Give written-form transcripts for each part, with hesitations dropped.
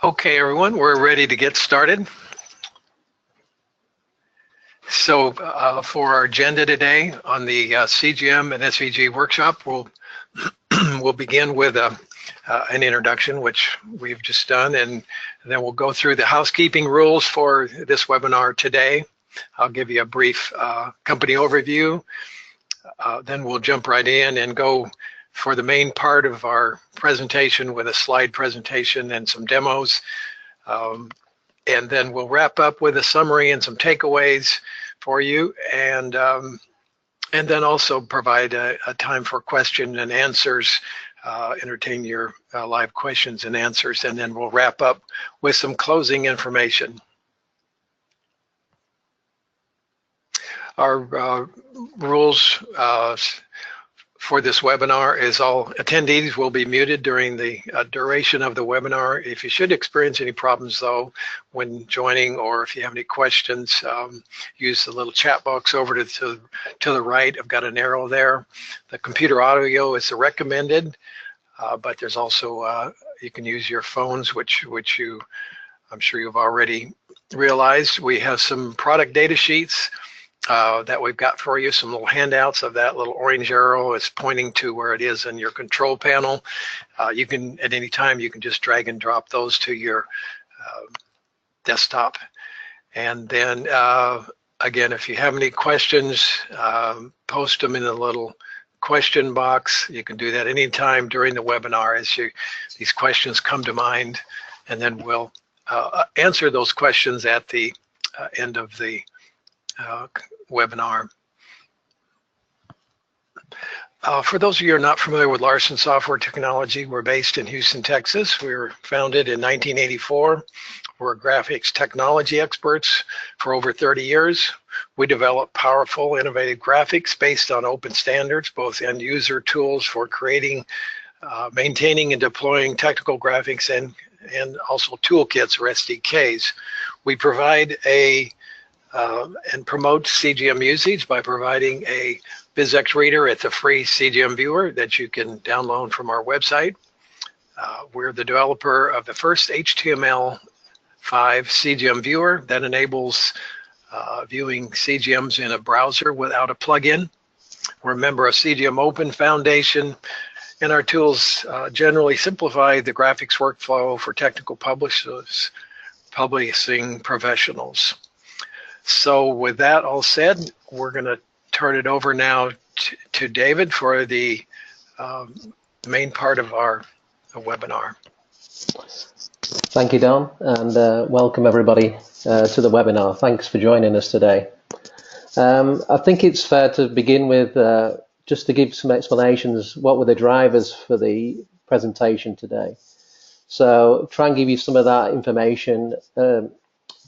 Okay, everyone, we're ready to get started. So for our agenda today on the CGM and SVG workshop, we'll begin with an introduction, which we've just done, and then we'll go through the housekeeping rules for this webinar today. I'll give you a brief company overview. Then we'll jump right in and go for the main part of our presentation with a slide presentation and some demos. And then we'll wrap up with a summary and some takeaways for you, and then also provide a time for question and answers, entertain your live questions and answers, and then we'll wrap up with some closing information. Our rules for this webinar is all attendees will be muted during the duration of the webinar. If you should experience any problems though when joining, or if you have any questions, use the little chat box over to the right. I've got an arrow there. The computer audio is recommended, but there's also, you can use your phones, which I'm sure you've already realized. We have some product data sheets that we've got for you, some little handouts of that little orange arrow is pointing to where it is in your control panel. You can, at any time, you can just drag and drop those to your desktop. And then, again, if you have any questions, post them in the little question box. You can do that anytime during the webinar as these questions come to mind, and then we'll answer those questions at the end of the webinar. For those of you who are not familiar with Larson Software Technology, we're based in Houston, Texas. We were founded in 1984. We're graphics technology experts for over 30 years. We develop powerful, innovative graphics based on open standards, both end user tools for creating, maintaining and deploying technical graphics, and also toolkits or SDKs. We provide and promote CGM usage by providing a BizX reader. It's a free CGM viewer that you can download from our website. We're the developer of the first HTML5 CGM viewer that enables viewing CGMs in a browser without a plugin. We're a member of CGM Open Foundation, and our tools generally simplify the graphics workflow for technical publishing professionals. So with that all said, we're going to turn it over now to David for the main part of our webinar. Thank you, Don, and welcome everybody to the webinar. Thanks for joining us today. I think it's fair to begin with just to give some explanations. What were the drivers for the presentation today? So try and give you some of that information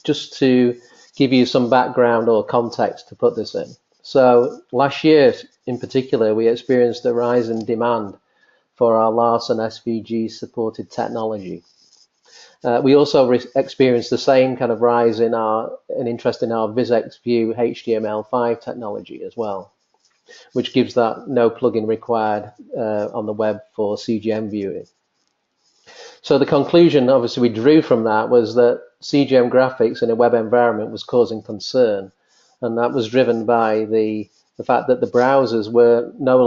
just to give you some background or context to put this in. So last year in particular, we experienced a rise in demand for our Larsen SVG supported technology. We also experienced the same kind of rise in an interest in our BizX View HTML5 technology as well, which gives that no plugin required on the web for CGM viewing. So the conclusion, obviously, we drew from that was that CGM graphics in a web environment was causing concern, and that was driven by the fact that the browsers were no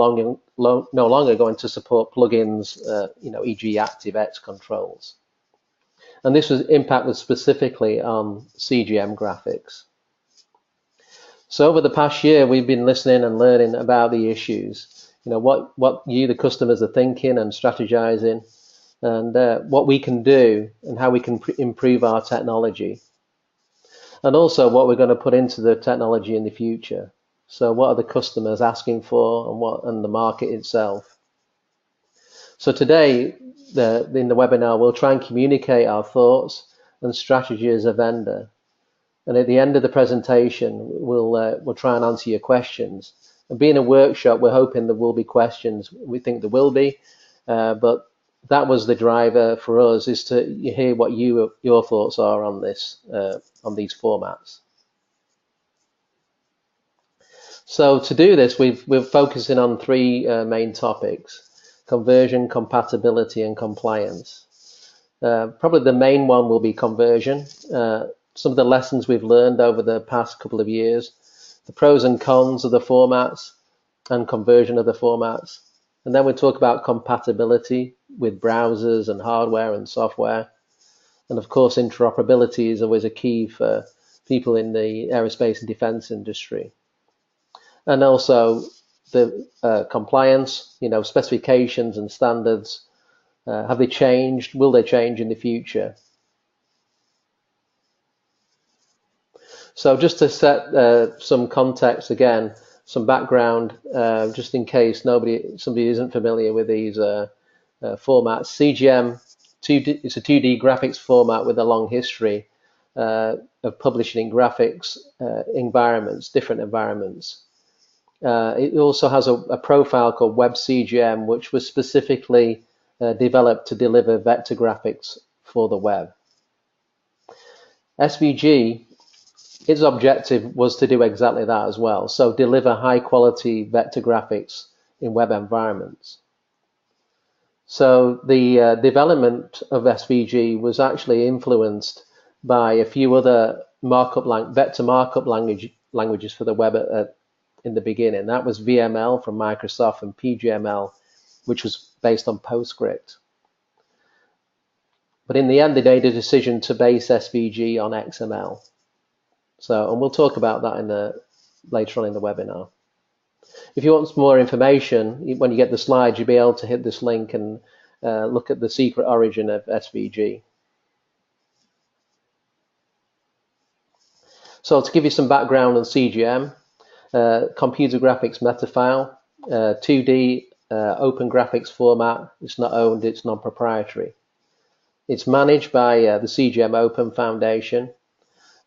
longer going to support plugins, e.g. ActiveX controls. And this impact was specifically on CGM graphics. So over the past year, we've been listening and learning about the issues, what you, the customers, are thinking and strategizing, and what we can do and how we can improve our technology, and also what we're going to put into the technology in the future. So what are the customers asking for, and the market itself. So today, in the webinar, we'll try and communicate our thoughts and strategy as a vendor. And at the end of the presentation, we'll try and answer your questions. And being a workshop, we're hoping there will be questions. We think there will be, but that was the driver for us, is to hear what your thoughts are on this, on these formats. So to do this, we're focusing on three main topics: conversion, compatibility, and compliance. Probably the main one will be conversion. Some of the lessons we've learned over the past couple of years, the pros and cons of the formats and conversion of the formats. And then we'll talk about compatibility with browsers and hardware and software. And of course, interoperability is always a key for people in the aerospace and defense industry. And also the compliance, specifications and standards. Have they changed? Will they change in the future? So just to set some context again, some background, just in case somebody isn't familiar with these formats. CGM it's a 2D graphics format with a long history of publishing in graphics environments, different environments. It also has a profile called Web CGM, which was specifically developed to deliver vector graphics for the web. SVG, its objective was to do exactly that as well, so deliver high quality vector graphics in web environments. So the development of SVG was actually influenced by a few other vector markup languages for the web in the beginning. That was VML from Microsoft and PGML, which was based on PostScript. But in the end, they made a decision to base SVG on XML. And we'll talk about that later on in the webinar. If you want some more information, when you get the slides, you'll be able to hit this link and look at the secret origin of SVG. So to give you some background on CGM, Computer Graphics Metafile, 2D open graphics format. It's not owned, it's non-proprietary. It's managed by the CGM Open Foundation,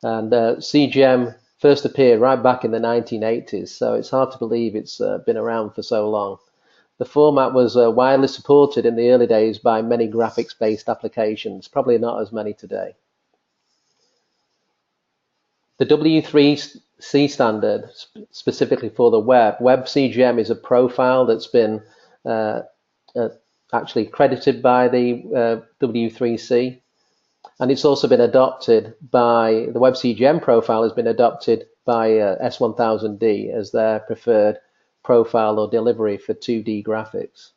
and CGM first appeared right back in the 1980s, so it's hard to believe it's been around for so long. The format was widely supported in the early days by many graphics-based applications, probably not as many today. The W3C standard, specifically for the web CGM is a profile that's been actually credited by the W3C, and it's also been adopted by the Web CGM profile has been adopted by S1000D as their preferred profile or delivery for 2D graphics.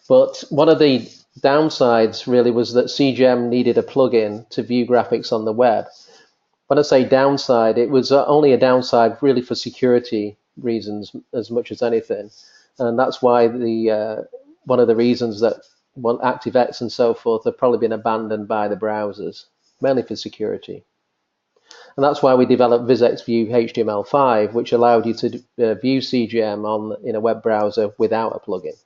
But one of the downsides really was that CGM needed a plugin to view graphics on the web. When I say downside, it was only a downside really for security reasons as much as anything. And that's why one of the reasons that ActiveX and so forth have probably been abandoned by the browsers, mainly for security. And that's why we developed VisXView HTML5, which allowed you to view CGM in a web browser without a plugin.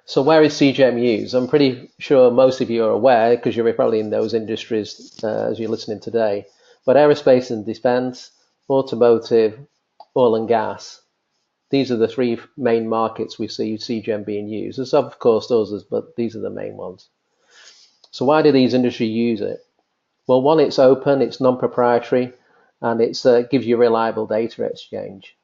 So where is CGM used? I'm pretty sure most of you are aware, because you're probably in those industries as you're listening today. But aerospace and defense, automotive, oil and gas. These are the three main markets we see CGM being used. There's of course others, but these are the main ones. So why do these industries use it? Well, one, it's open, it's non-proprietary, and it gives you reliable data exchange.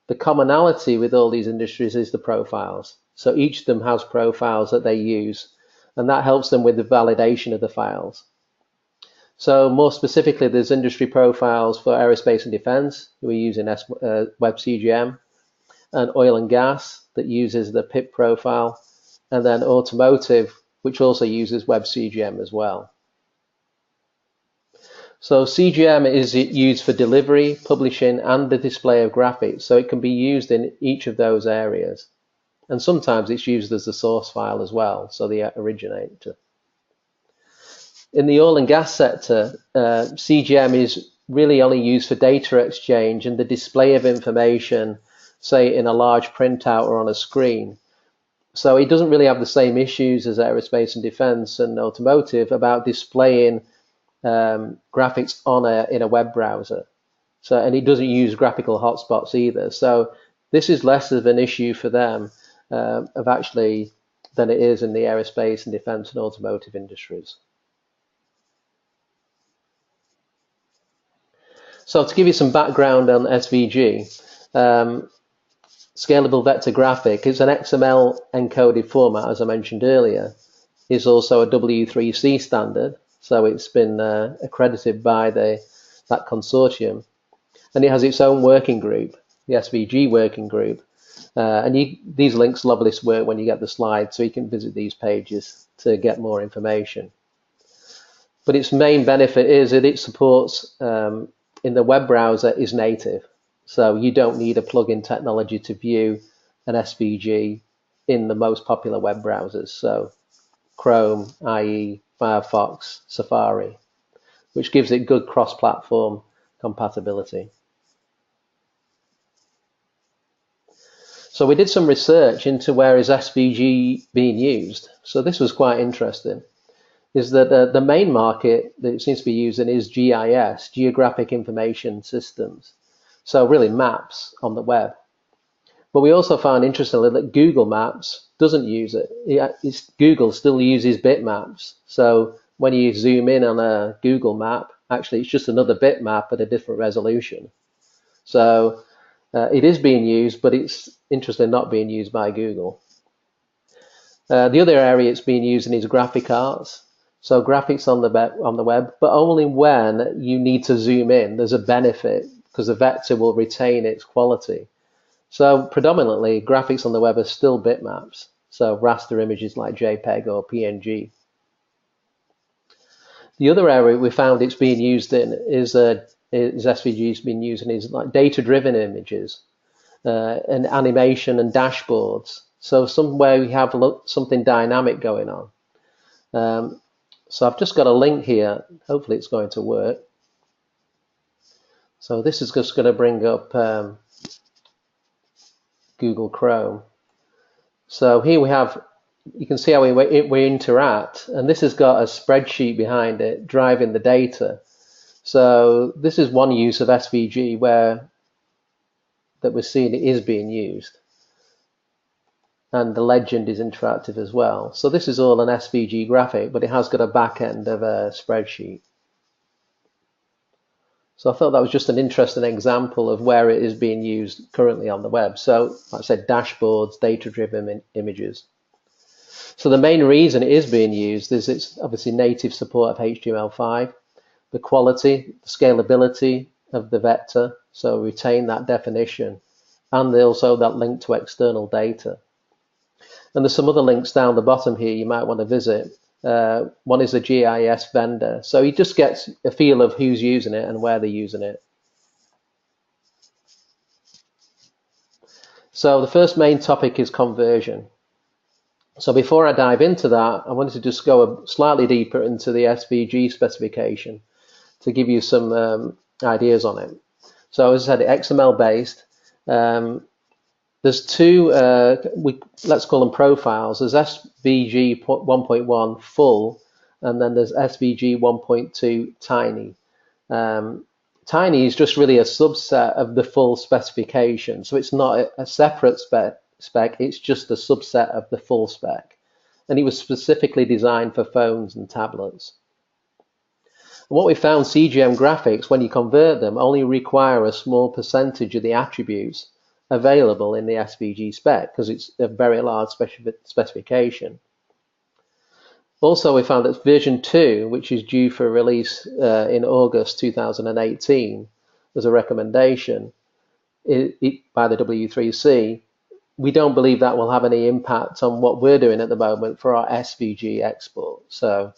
The commonality with all these industries is the profiles. So each of them has profiles that they use, and that helps them with the validation of the files. So more specifically, there's industry profiles for aerospace and defense, who are using Web CGM, and oil and gas that uses the PIP profile, and then automotive, which also uses Web CGM as well. So CGM is used for delivery, publishing, and the display of graphics, so it can be used in each of those areas. And sometimes it's used as the source file as well, so the originator. In the oil and gas sector, CGM is really only used for data exchange and the display of information, say in a large printout or on a screen. So it doesn't really have the same issues as aerospace and defense and automotive about displaying graphics in a web browser. And it doesn't use graphical hotspots either. So this is less of an issue for them than it is in the aerospace and defense and automotive industries. So to give you some background on SVG, Scalable Vector Graphic is an XML encoded format, as I mentioned earlier. Is also a W3C standard, so it's been accredited by that consortium, and it has its own working group, the SVG working group. These links will obviously work when you get the slides, so you can visit these pages to get more information. But its main benefit is that it supports in the web browser is native, so you don't need a plugin technology to view an SVG in the most popular web browsers. So Chrome, IE, Firefox, Safari, which gives it good cross-platform compatibility. So we did some research into where is SVG being used. So this was quite interesting, is that the main market that it seems to be using is GIS, Geographic Information Systems. So really maps on the web. But we also found interestingly that Google Maps doesn't use it. Google still uses bitmaps. So when you zoom in on a Google map, actually it's just another bitmap at a different resolution. So it is being used, but it's interestingly not being used by Google. The other area it's being used in is graphic arts. So graphics on the web, but only when you need to zoom in. There's a benefit because the vector will retain its quality. So predominantly, graphics on the web are still bitmaps, so raster images like JPEG or PNG. The other area we found it's being used in is SVG's been used in is like data-driven images and animation and dashboards. So somewhere we have something dynamic going on. So I've just got a link here. Hopefully it's going to work. So this is just going to bring up Google Chrome. So here we have, you can see how we interact, and this has got a spreadsheet behind it driving the data. So this is one use of SVG that we're seeing it is being used. And the legend is interactive as well. So this is all an SVG graphic, but it has got a back end of a spreadsheet. So I thought that was just an interesting example of where it is being used currently on the web. So like I said, dashboards, data-driven images. So the main reason it is being used is it's obviously native support of HTML5, the quality, the scalability of the vector, so retain that definition, and also that link to external data. And there's some other links down the bottom here you might want to visit. One is a GIS vendor, so he just gets a feel of who's using it and where they're using it. So the first main topic is conversion. So before I dive into that, I wanted to just go slightly deeper into the SVG specification to give you some ideas on it. So as I said, XML based. There's two, let's call them profiles. There's SVG 1.1 full, and then there's SVG 1.2 tiny. Tiny is just really a subset of the full specification. So it's not a separate spec, it's just a subset of the full spec. And it was specifically designed for phones and tablets. And what we found, CGM graphics, when you convert them, only require a small percentage of the attributes available in the SVG spec because it's a very large specification. Also, we found that version 2, which is due for release in August 2018 as a recommendation by the W3C, we don't believe that will have any impact on what we're doing at the moment for our SVG export. So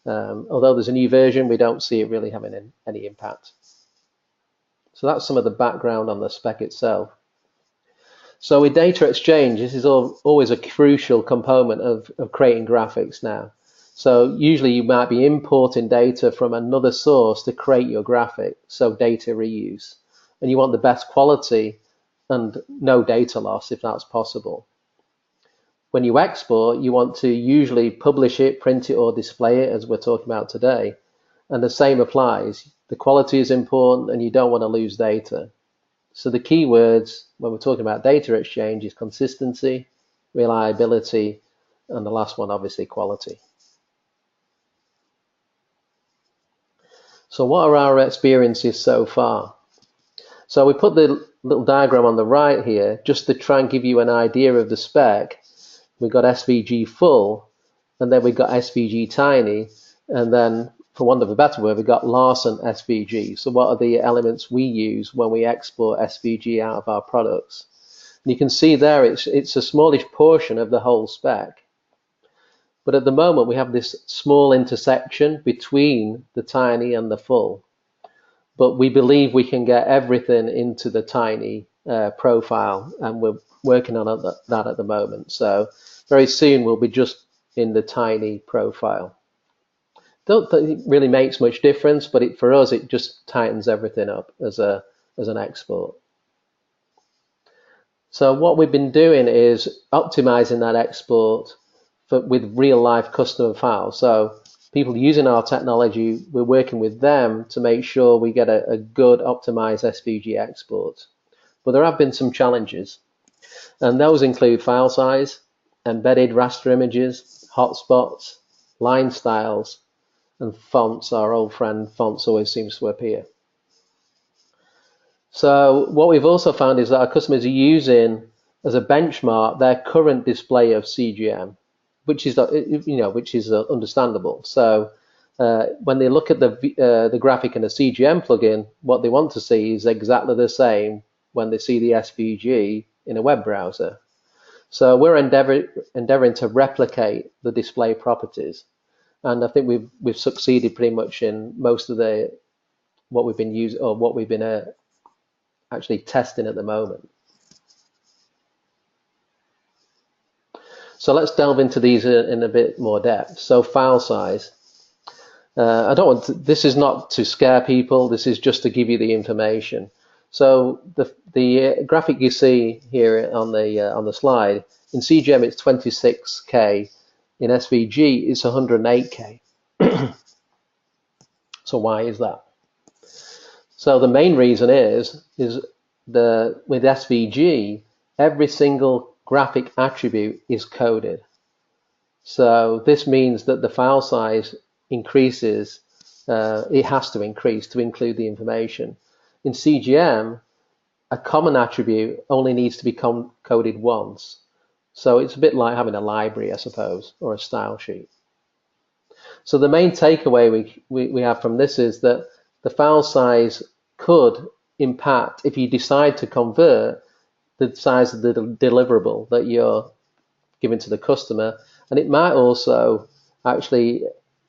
although there's a new version, we don't see it really having any impact. So that's some of the background on the spec itself. So with data exchange, this is always a crucial component of creating graphics now. So usually you might be importing data from another source to create your graphic, so data reuse. And you want the best quality and no data loss if that's possible. When you export, you want to usually publish it, print it, or display it, as we're talking about today. And the same applies. The quality is important and you don't want to lose data. So the key words when we're talking about data exchange is consistency, reliability, and the last one, obviously, quality. So what are our experiences so far? So we put the little diagram on the right here just to try and give you an idea of the spec. We've got SVG full, and then we've got SVG tiny, and then, for want of a better word, we've got Larsen SVG. So what are the elements we use when we export SVG out of our products? And you can see there it's a smallish portion of the whole spec. But at the moment, we have this small intersection between the tiny and the full. But we believe we can get everything into the tiny profile, and we're working on that at the moment. So very soon we'll be just in the tiny profile. Don't think it really makes much difference, but for us it just tightens everything up as an export. So what we've been doing is optimizing that export with real life customer files. So people using our technology, we're working with them to make sure we get a good optimized SVG export. But there have been some challenges, and those include file size, embedded raster images, hotspots, line styles, and fonts. Our old friend fonts always seems to appear. So what we've also found is that our customers are using as a benchmark their current display of CGM, which is understandable. So when they look at the graphic in a CGM plugin, what they want to see is exactly the same when they see the SVG in a web browser. So we're endeavoring to replicate the display properties, and I think we've succeeded pretty much in most of what we've been using, or what we've been actually testing at the moment. So let's delve into these in a bit more depth. So file size. This is not to scare people. This is just to give you the information. So the graphic you see here on the slide, in CGM it's 26K, in SVG it's 108K. So why is that? So the main reason is with SVG, every single graphic attribute is coded. So this means that the file size increases, it has to increase to include the information. In CGM, a common attribute only needs to be coded once. So it's a bit like having a library, I suppose, or a style sheet. So the main takeaway we have from this is that the file size could impact, if you decide to convert, the size of the deliverable that you're giving to the customer, and it might also actually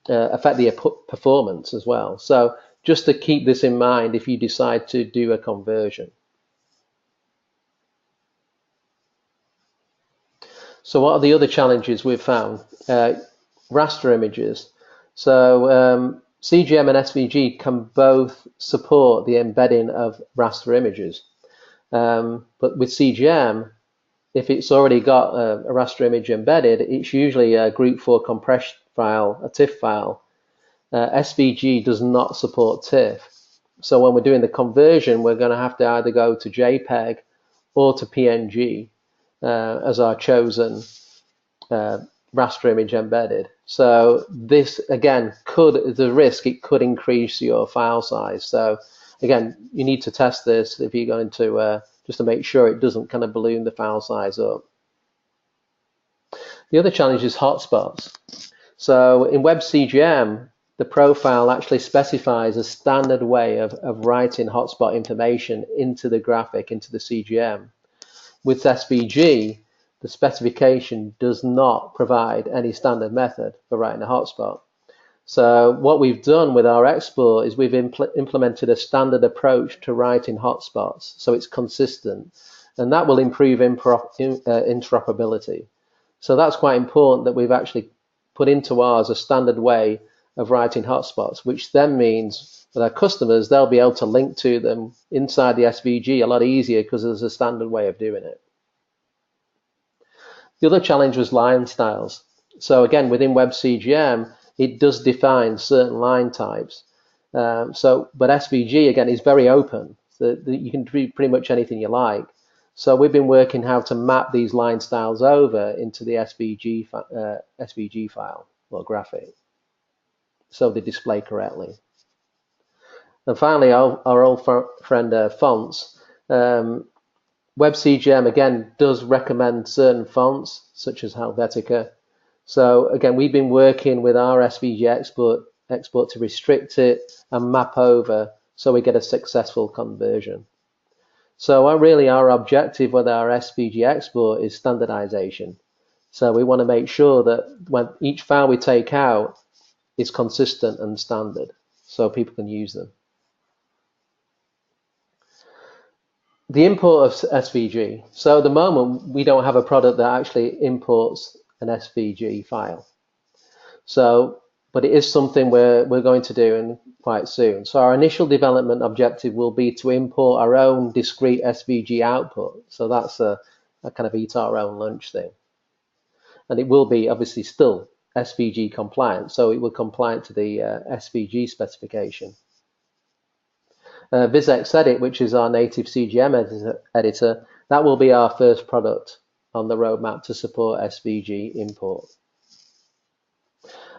affect the performance as well. So just to keep this in mind if you decide to do a conversion. So what are the other challenges we've found? Raster images. So CGM and SVG can both support the embedding of raster images. But with CGM, if it's already got a raster image embedded, it's usually a group 4 compression file, a TIFF file. SVG does not support TIFF. So when we're doing the conversion, we're going to have to either go to JPEG or to PNG as our chosen raster image embedded. So this, again, the risk, it could increase your file size. So again, you need to test this if you're going to, just to make sure it doesn't kind of balloon the file size up. The other challenge is hotspots. So in WebCGM, the profile actually specifies a standard way of writing hotspot information into the graphic, into the CGM. With SVG, the specification does not provide any standard method for writing a hotspot. So what we've done with our export is we've implemented a standard approach to writing hotspots, so it's consistent, and that will improve interoperability. So that's quite important that we've actually put into ours a standard way of writing hotspots, which then means that our customers, they'll be able to link to them inside the SVG a lot easier because there's a standard way of doing it. The other challenge was line styles. So again, within WebCGM, it does define certain line types. But SVG, again, is very open. So you can do pretty much anything you like. So we've been working how to map these line styles over into the SVG file or graphic, so they display correctly. And finally, our old friend fonts. WebCGM again does recommend certain fonts, such as Helvetica. So again, we've been working with our SVG export to restrict it and map over so we get a successful conversion. So our objective with our SVG export is standardization. So we want to make sure that when each file we take out is consistent and standard so people can use them. The import of SVG. So at the moment, we don't have a product that actually imports an SVG file. So, but it is something we're going to do quite soon. So our initial development objective will be to import our own discrete SVG output. So that's a kind of eat our own lunch thing. And it will be obviously still SVG compliant. So it will compliant to the SVG specification. VisX Edit, which is our native CGM editor, that will be our first product on the roadmap to support SVG import.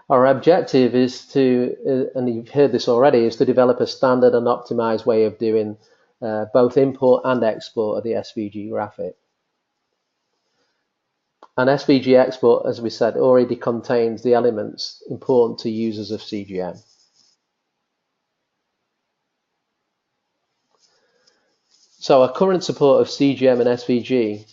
Our objective is to, and you've heard this already, is to develop a standard and optimized way of doing both import and export of the SVG graphic. And SVG export, as we said, already contains the elements important to users of CGM. So our current support of CGM and SVG,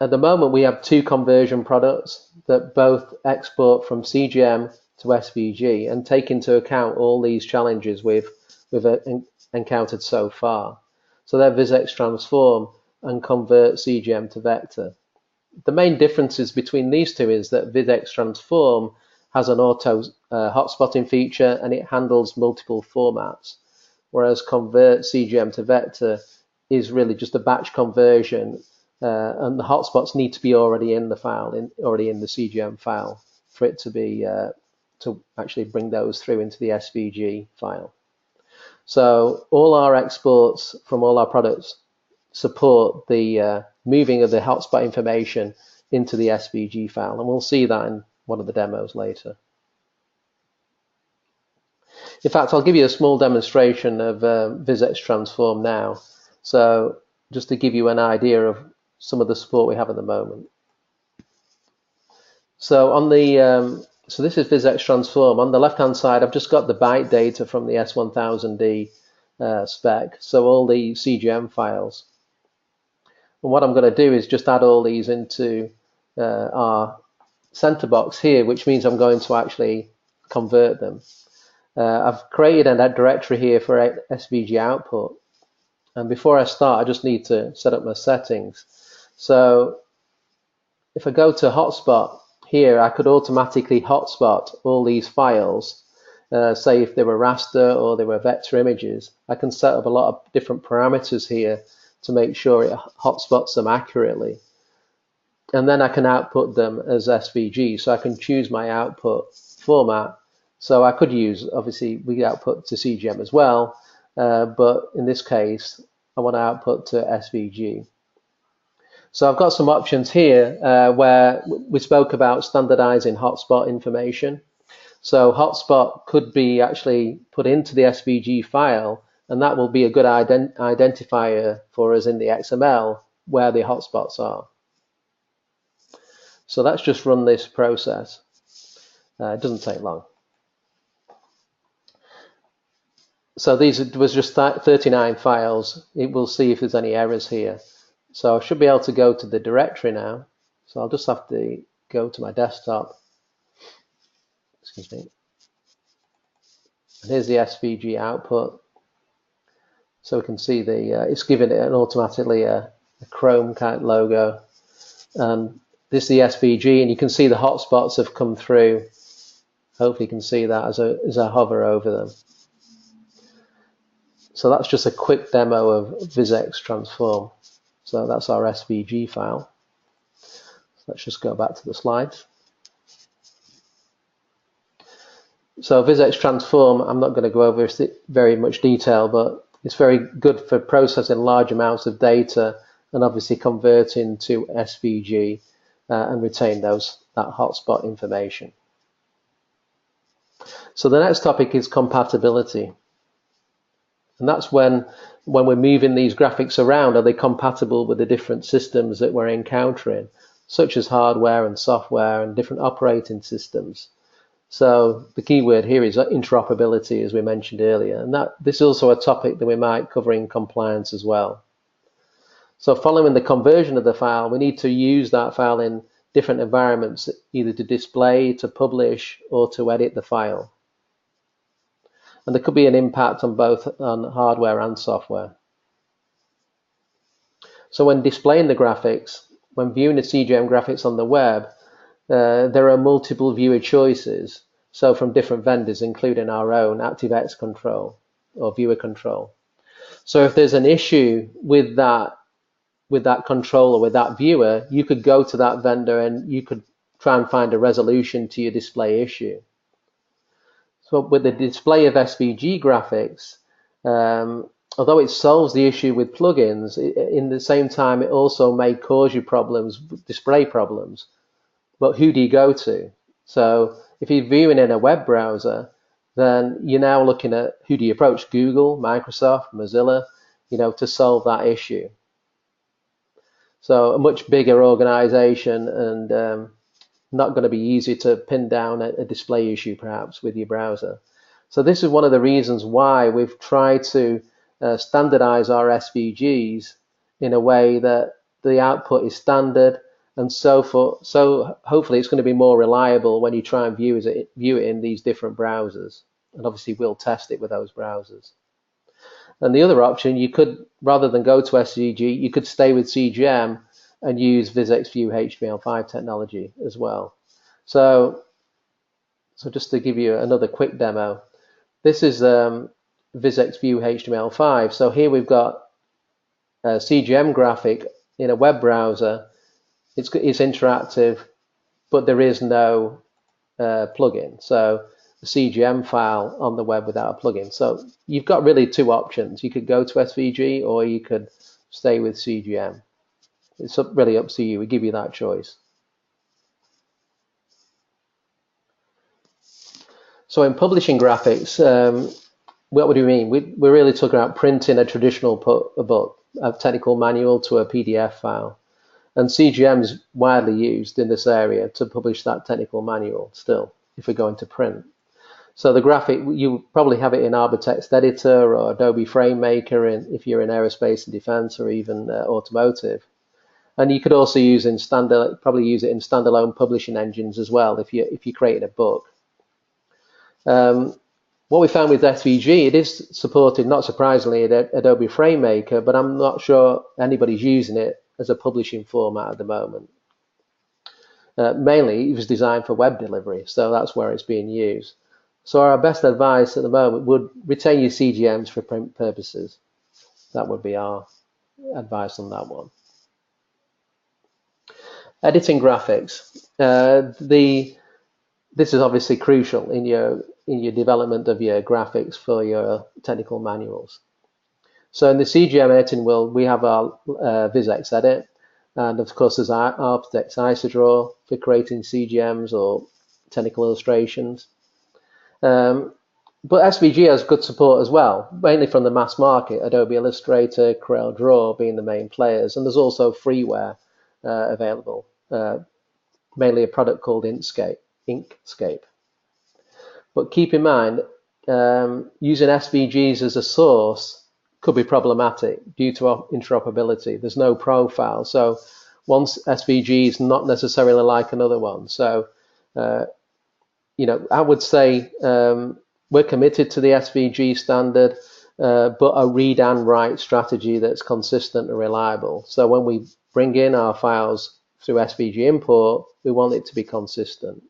at the moment we have two conversion products that both export from CGM to SVG and take into account all these challenges we've encountered so far. So they're VisX Transform and Convert CGM to Vector. The main differences between these two is that VisX Transform has an auto hotspotting feature and it handles multiple formats, whereas Convert CGM to Vector is really just a batch conversion, and the hotspots need to be already in the file, already in the CGM file, for it to be to actually bring those through into the SVG file. So all our exports from all our products support the moving of the hotspot information into the SVG file, and we'll see that in one of the demos later. In fact, I'll give you a small demonstration of VisX Transform now. So just to give you an idea of some of the support we have at the moment. So on the so this is VisX Transform. On the left-hand side, I've just got the byte data from the S1000D spec. So all the CGM files. And what I'm going to do is just add all these into our center box here, which means I'm going to actually convert them. I've created a directory here for SVG output. And before I start, I just need to set up my settings. So if I go to hotspot here, I could automatically hotspot all these files. Say if they were raster or they were vector images, I can set up a lot of different parameters here to make sure it hotspots them accurately. And then I can output them as SVG. So I can choose my output format. So I could use, obviously, we output to CGM as well, but in this case, I want to output to SVG. So I've got some options here where we spoke about standardizing hotspot information. So hotspot could be actually put into the SVG file, and that will be a good identifier for us in the XML where the hotspots are. So let's just run this process. It doesn't take long. So these was just 39 files. It will see if there's any errors here. So I should be able to go to the directory now. So I'll just have to go to my desktop. Excuse me. And here's the SVG output. So we can see it's giving it automatically a Chrome kind of logo. This is the SVG, and you can see the hotspots have come through. Hopefully you can see that as I hover over them. So that's just a quick demo of VisX Transform. So that's our SVG file. So let's just go back to the slides. So VisX Transform, I'm not going to go over very much detail, but it's very good for processing large amounts of data and obviously converting to SVG and retain that hotspot information. So the next topic is compatibility. And that's when we're moving these graphics around, are they compatible with the different systems that we're encountering, such as hardware and software and different operating systems. So the key word here is interoperability, as we mentioned earlier, and this is also a topic that we might cover in compliance as well. So following the conversion of the file, we need to use that file in different environments, either to display, to publish, or to edit the file. And there could be an impact on both on hardware and software. So when displaying the graphics, when viewing the CGM graphics on the web, there are multiple viewer choices. So from different vendors, including our own ActiveX control or viewer control. So if there's an issue with that controller, with that viewer, you could go to that vendor and you could try and find a resolution to your display issue. So with the display of SVG graphics, although it solves the issue with plugins, in the same time it also may cause you problems, display problems. But who do you go to? So if you're viewing in a web browser, then you're now looking at who do you approach? Google, Microsoft, Mozilla, to solve that issue. So a much bigger organization and not going to be easy to pin down a display issue perhaps with your browser. So this is one of the reasons why we've tried to standardize our SVGs in a way that the output is standard, and so hopefully it's going to be more reliable when you try and view it in these different browsers. And obviously we'll test it with those browsers. And the other option, you could, rather than go to SVG, you could stay with CGM and use VisXView HTML5 technology as well. So just to give you another quick demo, this is VisXView HTML5. So here we've got a CGM graphic in a web browser. It's interactive, but there is no plugin. So the CGM file on the web without a plugin. So you've got really two options. You could go to SVG or you could stay with CGM. It's really up to you. We give you that choice. So in publishing graphics, what do we mean? We're really talking about printing a traditional book, a technical manual to a PDF file. And CGM is widely used in this area to publish that technical manual still, if we're going to print. So the graphic, you probably have it in Arbor Text Editor or Adobe FrameMaker if you're in aerospace and defense or even automotive. And you could also use probably use it in standalone publishing engines as well if you're creating a book. What we found with SVG, it is supported, not surprisingly, at Adobe FrameMaker, but I'm not sure anybody's using it as a publishing format at the moment. Mainly, it was designed for web delivery, so that's where it's being used. So our best advice at the moment would retain your CGMs for print purposes. That would be our advice on that one. Editing graphics. This is obviously crucial in your development of your graphics for your technical manuals. So in the CGM editing world, we have our VisX Edit, and of course there's Architect's IsoDraw for creating CGMs or technical illustrations. But SVG has good support as well, mainly from the mass market, Adobe Illustrator, Corel Draw being the main players, and there's also freeware available, mainly a product called Inkscape. But keep in mind, using SVGs as a source could be problematic due to interoperability. There's no profile, so one SVG is not necessarily like another one. So, I would say we're committed to the SVG standard, but a read and write strategy that's consistent and reliable. So when we bring in our files through SVG import, we want it to be consistent.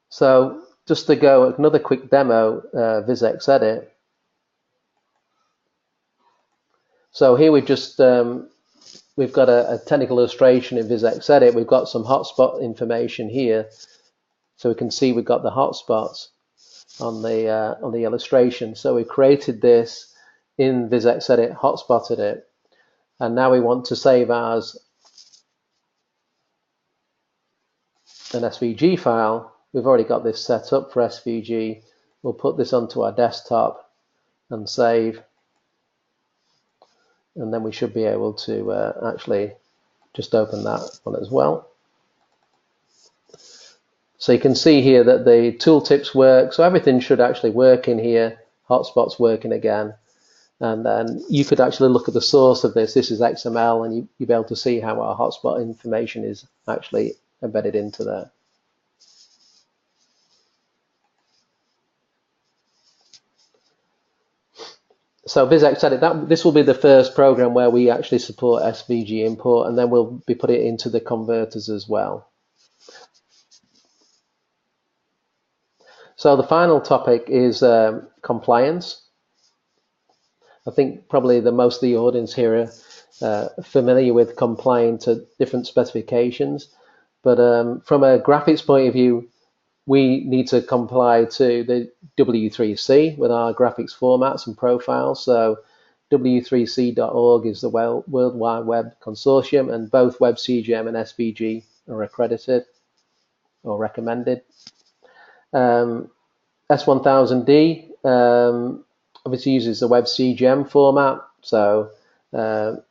So just to go another quick demo, VisX Edit. So here we've got a technical illustration in VisX Edit. We've got some hotspot information here, so we can see we've got the hotspots on the illustration. So we created this in VisX Edit, hotspotted it, and now we want to save ours an SVG file. We've already got this set up for SVG. We'll put this onto our desktop and save, and then we should be able to actually just open that one as well. So you can see here that the tooltips work, so everything should actually work in here. Hotspots working again, and then you could actually look at the source of this. This is XML, and you'll be able to see how our hotspot information is actually embedded into there. So BizX said that this will be the first program where we actually support SVG import, and then we'll be putting it into the converters as well. So the final topic is compliance. I think probably most of the audience here are familiar with complying to different specifications, but from a graphics point of view, we need to comply to the W3C with our graphics formats and profiles. So W3C.org is the World Wide Web Consortium, and both Web CGM and SVG are accredited or recommended. S1000D obviously uses the Web CGM format, so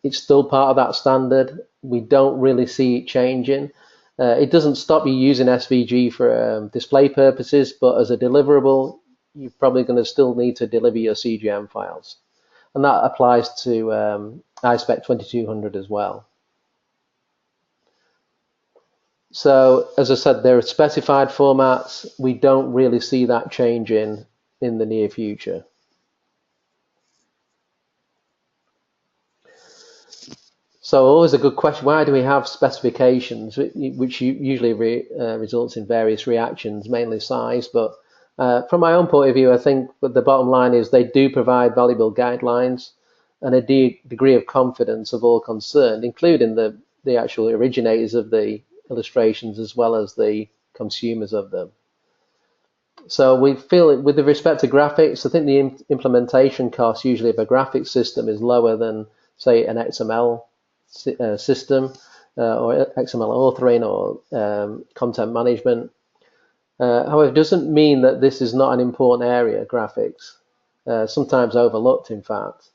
it's still part of that standard. We don't really see it changing. It doesn't stop you using SVG for display purposes, but as a deliverable, you're probably going to still need to deliver your CGM files. And that applies to iSpec 2200 as well. So, as I said, there are specified formats. We don't really see that changing in the near future. So always a good question, why do we have specifications, which usually results in various reactions, mainly size, but from my own point of view, I think the bottom line is they do provide valuable guidelines and a degree of confidence of all concerned, including the actual originators of the illustrations as well as the consumers of them. So we feel, with respect to graphics, I think the implementation cost usually of a graphics system is lower than, say, an XML system or XML authoring or content management. However, it doesn't mean that this is not an important area, graphics, sometimes overlooked in fact.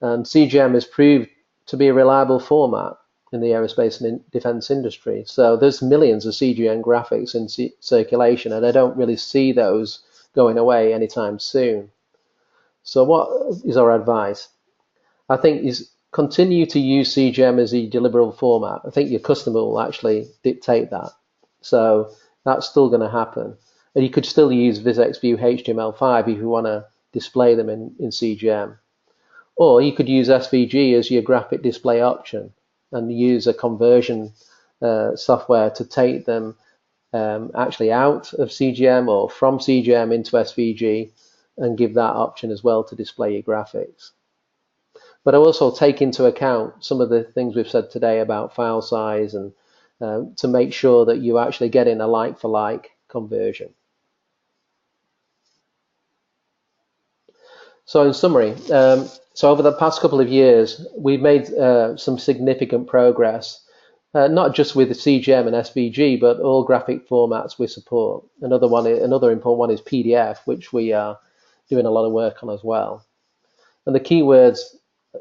And CGM has proved to be a reliable format in the aerospace and defense industry. So there's millions of CGM graphics in circulation, and I don't really see those going away anytime soon. So what is our advice? I think is continue to use CGM as a deliverable format. I think your customer will actually dictate that. So that's still going to happen. And you could still use VisXView HTML5 if you want to display them in CGM. Or you could use SVG as your graphic display option and use a conversion software to take them actually out of CGM or from CGM into SVG and give that option as well to display your graphics. But I also take into account some of the things we've said today about file size and to make sure that you actually get in a like-for-like conversion. So in summary, so over the past couple of years, we've made some significant progress, not just with the CGM and SVG, but all graphic formats we support. Another important one is PDF, which we are doing a lot of work on as well. And the keywords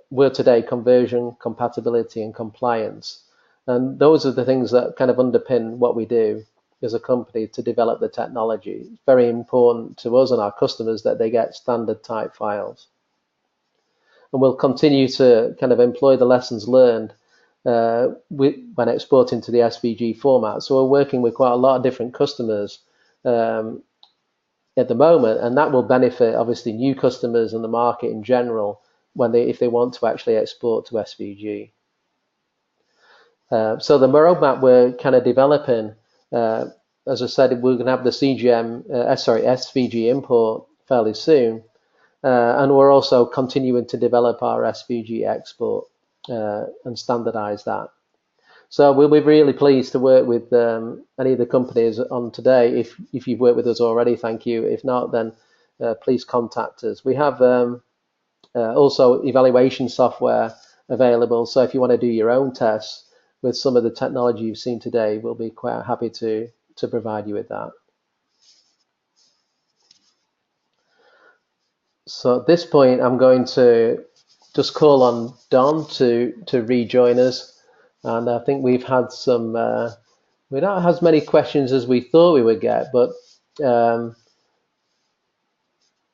were today conversion, compatibility, and compliance. And those are the things that kind of underpin what we do as a company to develop the technology. It's very important to us and our customers that they get standard type files. And we'll continue to kind of employ the lessons learned when exporting to the SVG format. So we're working with quite a lot of different customers at the moment, and that will benefit obviously new customers and the market in general if they want to actually export to SVG. So the roadmap we're kind of developing, as I said, we're going to have the SVG import fairly soon, and we're also continuing to develop our SVG export and standardize that. So we'll be really pleased to work with any of the companies on today. If you've worked with us already, thank you. If not, then please contact us. We have also evaluation software available. So if you want to do your own tests with some of the technology you've seen today, we'll be quite happy to to provide you with that. So at this point, I'm going to just call on Don to rejoin us, and I think we've had some. We don't have as many questions as we thought we would get, but I'm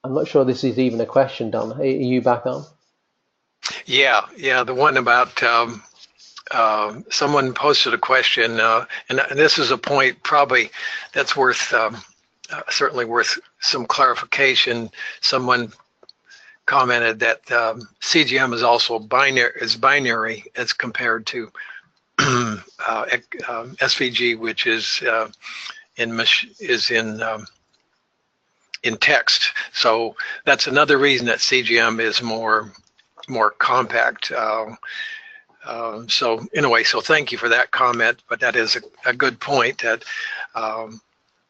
not sure this is even a question, Don. Are you back on? Yeah, the one about someone posted a question, and this is a point probably that's worth certainly worth some clarification. Someone commented that CGM is also binary as compared to SVG, which is in text. So that's another reason that CGM is more compact. So anyway, so thank you for that comment. But that is a good point that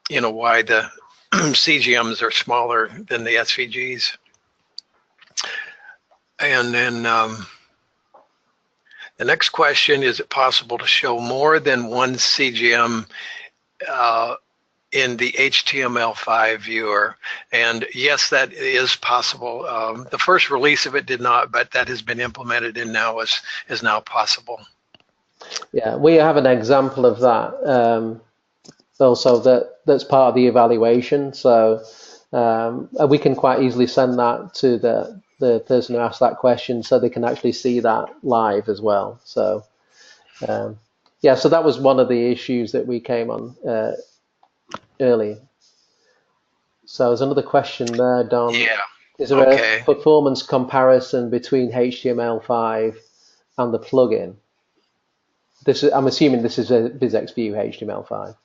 why the CGMs are smaller than the SVGs. And then the next question, is it possible to show more than one CGM in the HTML5 viewer? And yes, that is possible. The first release of it did not, but that has been implemented and now is now possible. Yeah, we have an example of that. Also, that's part of the evaluation. So we can quite easily send that to the person who asked that question, so they can actually see that live as well. So yeah, so that was one of the issues that we came on early. So there's another question there, Don. Yeah. Is there a performance comparison between HTML5 and the plugin? I'm assuming this is a BizXView HTML5.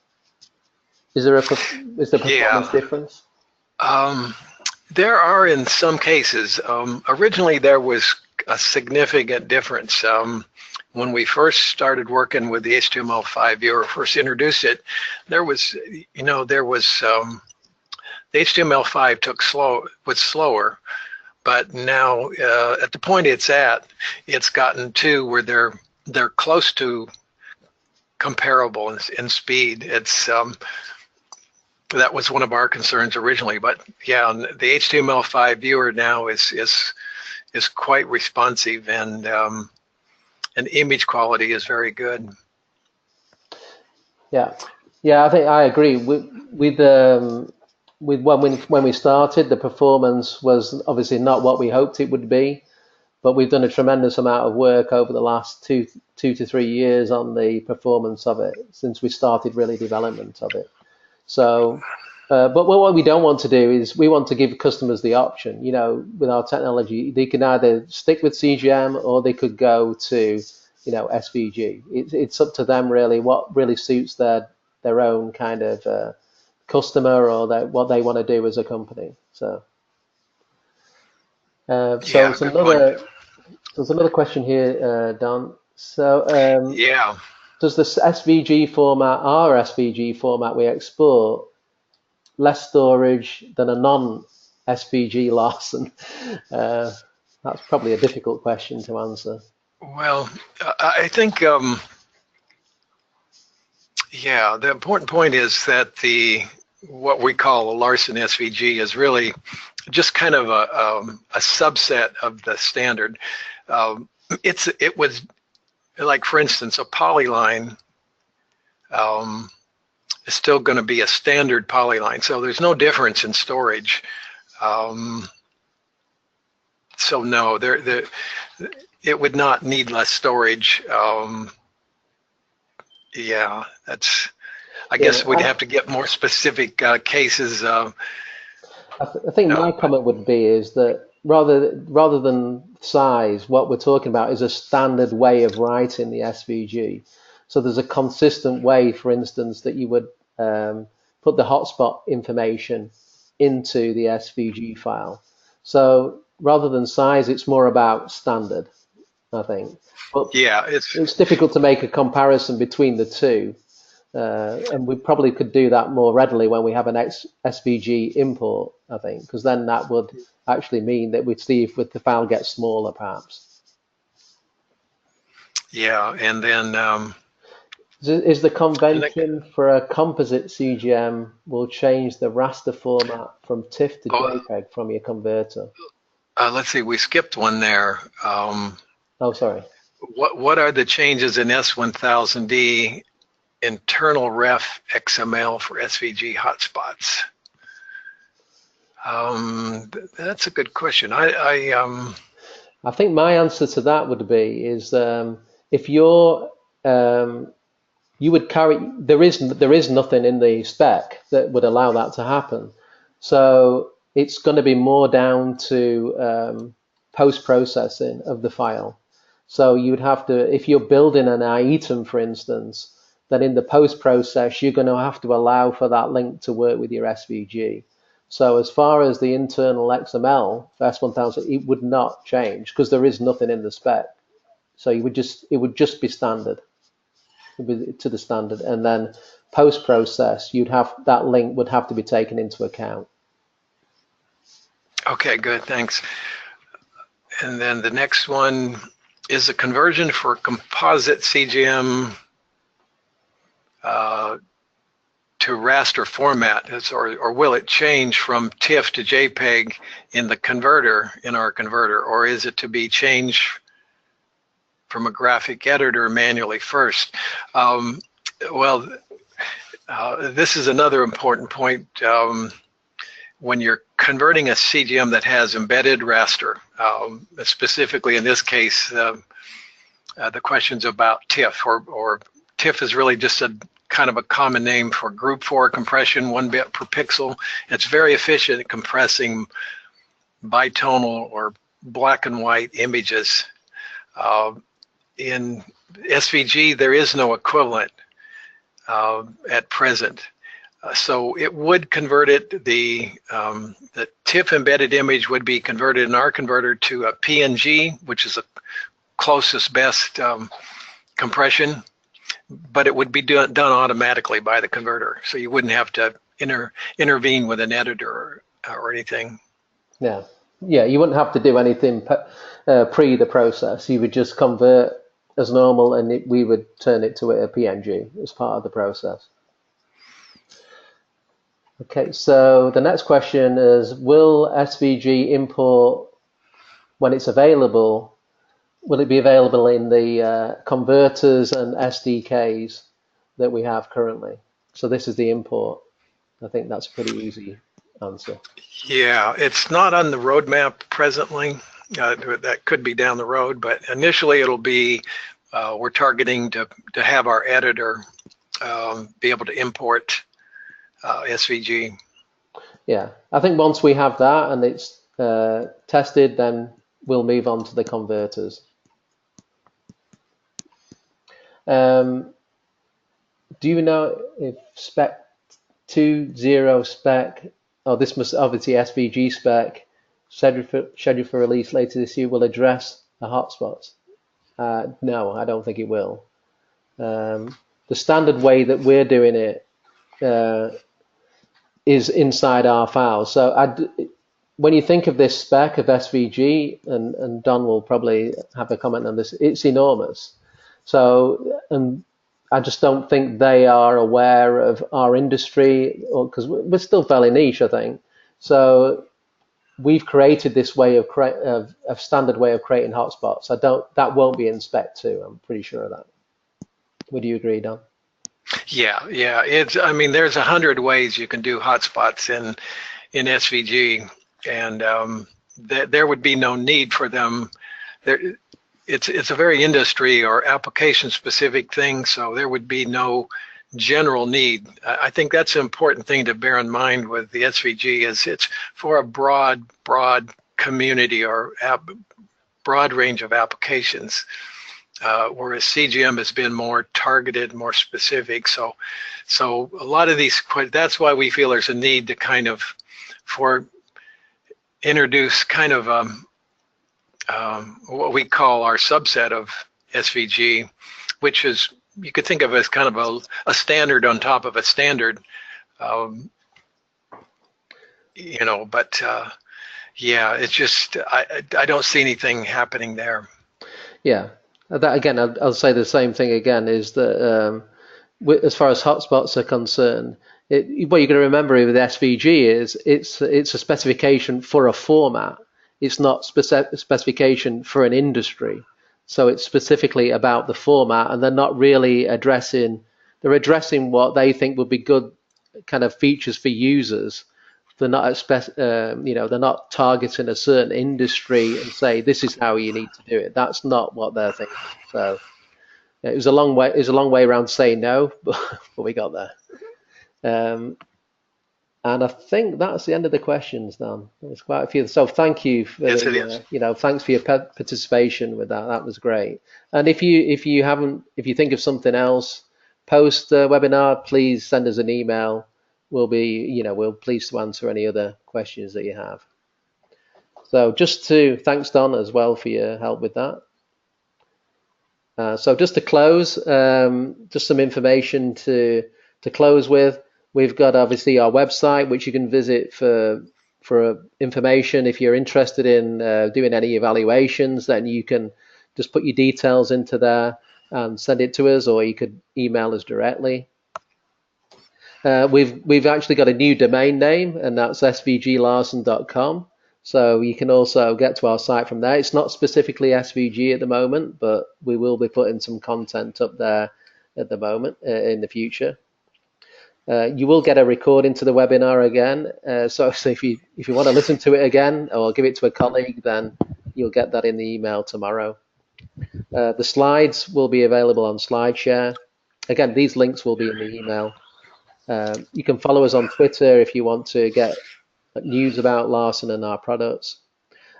Is there performance difference? There are in some cases. Originally, there was a significant difference. When we first started working with the HTML5 viewer, first introduced it, the HTML5 was slower, but now at the point it's gotten to where they're close to comparable in speed. It's that was one of our concerns originally, but yeah, the HTML5 viewer now is quite responsive, and image quality is very good. Yeah, I think I agree. With when we started, the performance was obviously not what we hoped it would be, but we've done a tremendous amount of work over the last two to 3 years on the performance of it since we started really development of it. So, but what we don't want to do is we want to give customers the option. With our technology, they can either stick with CGM or they could go to, SVG. It's up to them really what really suits their own kind of customer or what they want to do as a company. So, there's another question here, Don. So, does the SVG format, our SVG format we export, less storage than a non-SVG Larsen? That's probably a difficult question to answer. Well, I think, the important point is that what we call a Larsen SVG is really just kind of a subset of the standard. It was like, for instance, a polyline is still going to be a standard polyline, so there's no difference in storage. So no, it would not need less storage. I guess we'd have to get more specific cases. I think my comment would be is that rather than size, what we're talking about is a standard way of writing the SVG. So there's a consistent way, for instance, that you would put the hotspot information into the SVG file. So rather than size, it's more about standard, I think. But it's difficult to make a comparison between the two. And we probably could do that more readily when we have an SVG import, I think, because then that would actually mean that we'd see if the file gets smaller, perhaps. Yeah, and then Is the And then, convention for a composite CGM will change the raster format from TIFF to oh, JPEG from your converter? let's see, we skipped one there. Oh, sorry. What are the changes in S1000D internal ref XML for SVG hotspots? That's a good question. I think my answer to that would be is if you're you would carry there is nothing in the spec that would allow that to happen. So it's going to be more down to post-processing of the file. So you'd have to, if you're building an item, for instance, then in the post-process, you're going to have to allow for that link to work with your SVG. So as far as the internal XML for S1000, it would not change because there is nothing in the spec. So it would just be standard to the standard, and then post-process, you'd have that link would have to be taken into account. Okay, good, thanks. And then the next one is a conversion for composite CGM to raster format, or will it change from TIFF to JPEG in our converter, or is it to be changed from a graphic editor manually first? Well, this is another important point. When you're converting a CGM that has embedded raster, specifically in this case, the question's about TIFF, or TIFF is really just a kind of a common name for group 4 compression, 1 bit per pixel. It's very efficient at compressing bitonal or black and white images. In SVG, there is no equivalent at present. So it would convert it, the TIFF embedded image would be converted in our converter to a PNG, which is the closest best compression, but it would be done automatically by the converter. So you wouldn't have to intervene with an editor or anything. Yeah, you wouldn't have to do anything pre the process. You would just convert as normal, and we would turn it to a PNG as part of the process. Okay, so the next question is, will SVG import, when it's available, will it be available in the converters and SDKs that we have currently? So this is the import. I think that's a pretty easy answer. Yeah, it's not on the roadmap presently. That could be down the road, but initially it'll be, we're targeting to have our editor be able to import SVG. Yeah, I think once we have that and it's tested, then we'll move on to the converters. Do you know if spec 2.0 spec, this must obviously SVG spec, scheduled for release later this year, will address the hotspots? No, I don't think it will. The standard way that we're doing it is inside our files. So when you think of this spec of SVG, and Don will probably have a comment on this, it's enormous. So, and I just don't think they are aware of our industry, because we're still fairly niche, I think. So we've created this way of standard way of creating hotspots. That won't be in spec 2. I'm pretty sure of that. Would you agree, Don? Yeah. I mean, there's 100 ways you can do hotspots in SVG, and there would be no need for them. It's a very industry or application specific thing, so there would be no general need. I think that's an important thing to bear in mind with the SVG, is it's for a broad community or broad range of applications, whereas CGM has been more targeted, more specific. So a lot of these, that's why we feel there's a need to introduce kind of what we call our subset of SVG, which is, you could think of as kind of a standard on top of a standard, but yeah, it's just, I don't see anything happening there. Yeah, that again, I'll say the same thing again, is that as far as hotspots are concerned, what you're going to remember with SVG is it's a specification for a format. It's not specification for an industry. So it's specifically about the format, and they're not really addressing. They're addressing what they think would be good kind of features for users. They're not they're not targeting a certain industry and say this is how you need to do it. That's not what they're thinking. So it was a long way. It was a long way around saying no, but we got there. And I think that's the end of the questions, Dan. There's quite a few. So thank you for Yes, it is. thanks for your participation with that. That was great. And if you think of something else post the webinar, please send us an email. We'll pleased to answer any other questions that you have. So thanks Don as well for your help with that. So just to close, just some information to close with. We've got obviously our website, which you can visit for information. If you're interested in doing any evaluations, then you can just put your details into there and send it to us, or you could email us directly. We've actually got a new domain name, and that's svglarsen.com. So you can also get to our site from there. It's not specifically SVG at the moment, but we will be putting some content up there at the moment in the future. You will get a recording to the webinar again. So if you want to listen to it again or give it to a colleague, then you'll get that in the email tomorrow. The slides will be available on SlideShare. Again, these links will be in the email. You can follow us on Twitter if you want to get news about Larsen and our products.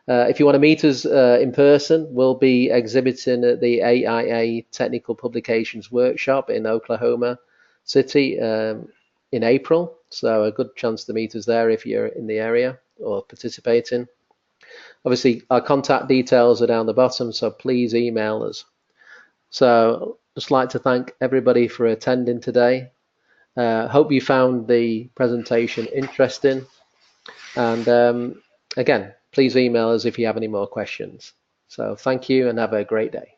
If you want to meet us in person, we'll be exhibiting at the AIA Technical Publications Workshop in Oklahoma City in April. So a good chance to meet us there if you're in the area or participating. Obviously, our contact details are down the bottom, so please email us. So just like to thank everybody for attending today. Hope you found the presentation interesting. And again, please email us if you have any more questions. So thank you and have a great day.